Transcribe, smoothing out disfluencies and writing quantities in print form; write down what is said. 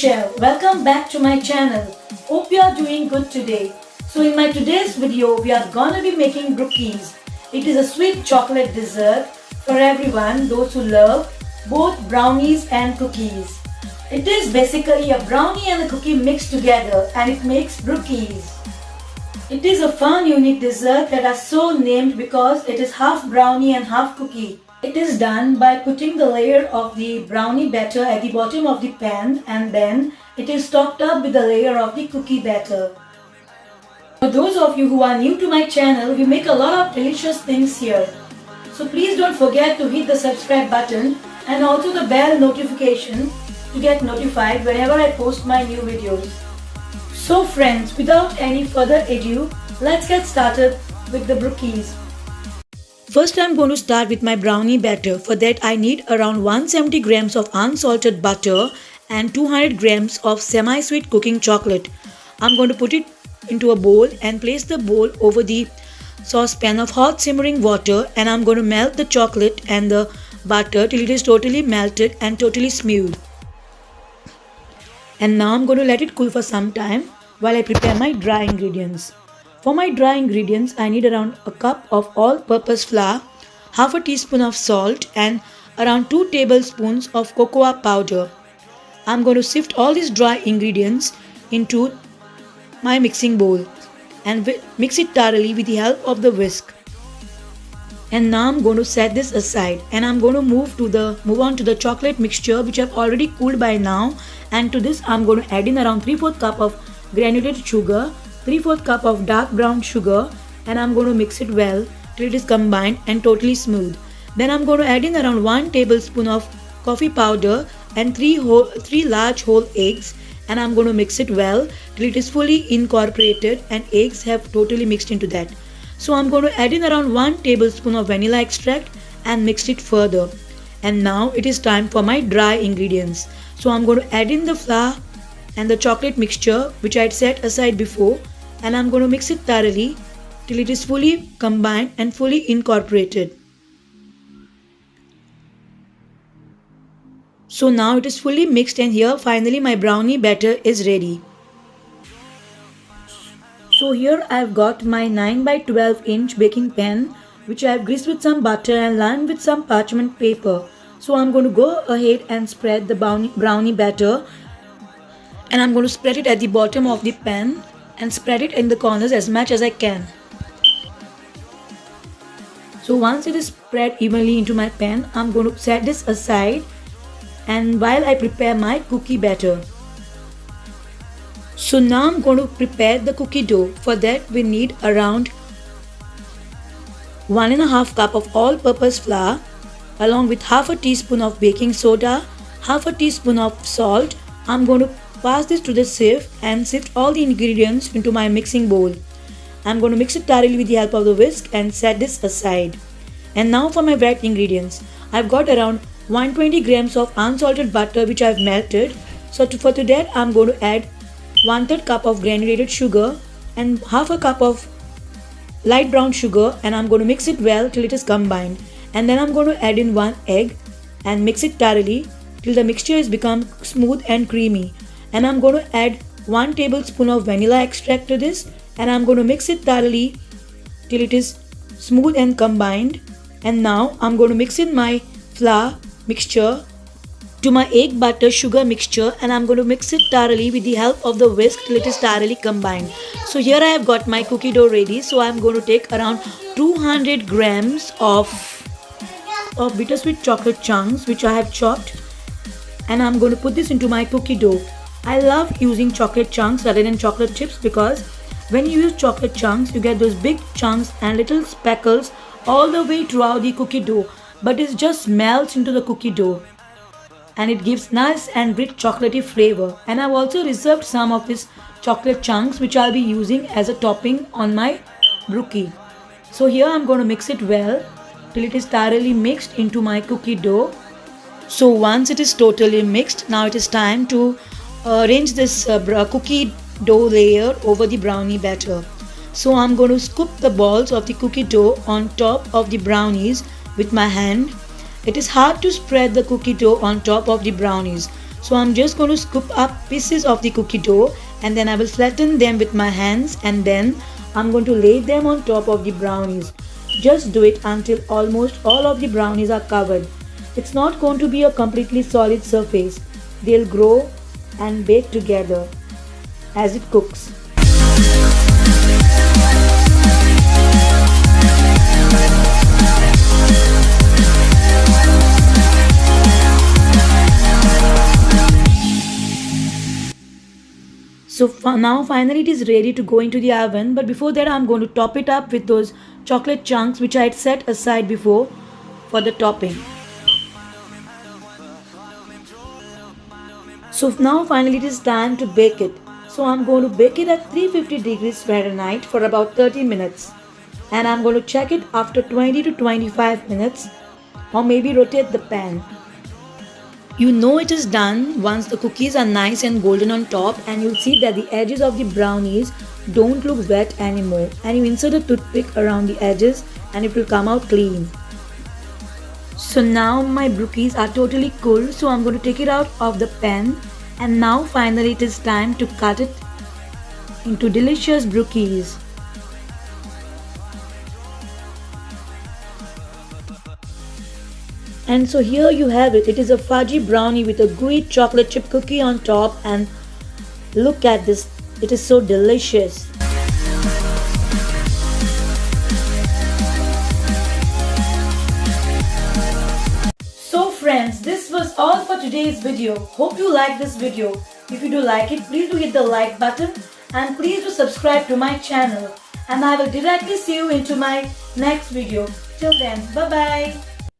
Michelle. Welcome back to my channel. Hope you are doing good today. So in my today's video, we are gonna be making brookies. It is a sweet chocolate dessert for everyone, those who love both brownies and cookies. It is basically a brownie and a cookie mixed together and it makes brookies. It is a fun, unique dessert that are so named because it is half brownie and half cookie. It is done by putting the layer of the brownie batter at the bottom of the pan and then it is topped up with a layer of the cookie batter. For those of you who are new to my channel, we make a lot of delicious things here. So please don't forget to hit the subscribe button and also the bell notification to get notified whenever I post my new videos. So friends, without any further ado, let's get started with the brookies. First I'm going to start with my brownie batter. For that I need around 170 grams of unsalted butter and 200 grams of semi-sweet cooking chocolate. I'm going to put it into a bowl and place the bowl over the saucepan of hot simmering water, and I'm going to melt the chocolate and the butter till it is totally melted and totally smooth. And now I'm going to let it cool for some time while I prepare my dry ingredients. For my dry ingredients, I need around a cup of all-purpose flour, half a teaspoon of salt and around 2 tablespoons of cocoa powder. I'm going to sift all these dry ingredients into my mixing bowl and mix it thoroughly with the help of the whisk. And now I'm going to set this aside and I'm going to move on to the chocolate mixture which I've already cooled by now, and to this I'm going to add in around 3/4 cup of granulated sugar, 3/4 cup of dark brown sugar, and I'm going to mix it well till it is combined and totally smooth. Then I'm going to add in around 1 tablespoon of coffee powder and 3 large whole eggs, and I'm going to mix it well till it is fully incorporated and eggs have totally mixed into that. So I'm going to add in around 1 tablespoon of vanilla extract and mix it further. And now it is time for my dry ingredients. So I'm going to add in the flour and the chocolate mixture which I had set aside before, and I'm going to mix it thoroughly till it is fully combined and fully incorporated. So now it is fully mixed, and here finally my brownie batter is ready. So here I have got my 9 by 12 inch baking pan which I have greased with some butter and lined with some parchment paper. So I'm going to go ahead and spread the brownie batter, and I'm going to spread it at the bottom of the pan and spread it in the corners as much as I can. So once it is spread evenly into my pan, I'm going to set this aside and while I prepare my cookie batter. So now I'm going to prepare the cookie dough. For that we need around 1.5 cup of all-purpose flour along with half a teaspoon of baking soda, half a teaspoon of salt. I'm going to pass this to the sieve and sift all the ingredients into my mixing bowl. I'm going to mix it thoroughly with the help of the whisk and set this aside. And now for my wet ingredients. I've got around 120 grams of unsalted butter which I've melted. So for that I'm going to add 1/3 cup of granulated sugar and half a cup of light brown sugar, and I'm going to mix it well till it is combined. And then I'm going to add in 1 egg and mix it thoroughly till the mixture has become smooth and creamy. And I'm going to add 1 tablespoon of vanilla extract to this, and I'm going to mix it thoroughly till it is smooth and combined. And now I'm going to mix in my flour mixture to my egg butter sugar mixture, and I'm going to mix it thoroughly with the help of the whisk till it is thoroughly combined. So here I have got my cookie dough ready. So I'm going to take around 200 grams of bittersweet chocolate chunks which I have chopped, and I'm going to put this into my cookie dough. I love using chocolate chunks rather than chocolate chips because when you use chocolate chunks you get those big chunks and little speckles all the way throughout the cookie dough, but it just melts into the cookie dough and it gives nice and rich chocolatey flavor. And I've also reserved some of these chocolate chunks which I'll be using as a topping on my brookie. So here I'm going to mix it well till it is thoroughly mixed into my cookie dough. So once it is totally mixed, now it is time to arrange this cookie dough layer over the brownie batter. So I'm going to scoop the balls of the cookie dough on top of the brownies with my hand. It is hard to spread the cookie dough on top of the brownies. So I'm just going to scoop up pieces of the cookie dough and then I will flatten them with my hands and then I'm going to lay them on top of the brownies. Just do it until almost all of the brownies are covered. It's not going to be a completely solid surface. They'll grow and bake together as it cooks. So now finally it is ready to go into the oven, but before that I'm going to top it up with those chocolate chunks which I had set aside before for the topping. So now finally it is time to bake it. So I'm going to bake it at 350 degrees Fahrenheit for about 30 minutes. And I'm going to check it after 20 to 25 minutes or maybe rotate the pan. You know it is done once the cookies are nice and golden on top and you'll see that the edges of the brownies don't look wet anymore, and you insert a toothpick around the edges and it will come out clean. So now my brookies are totally cool, so I'm going to take it out of the pan and now finally it is time to cut it into delicious brookies. And so here you have it. It is a fudgy brownie with a gooey chocolate chip cookie on top, and look at this. It is so delicious. So friends, this was all for today's video. Hope you liked this video. If you do like it, please do hit the like button and please do subscribe to my channel. And I will directly see you into my next video. Till then, bye bye.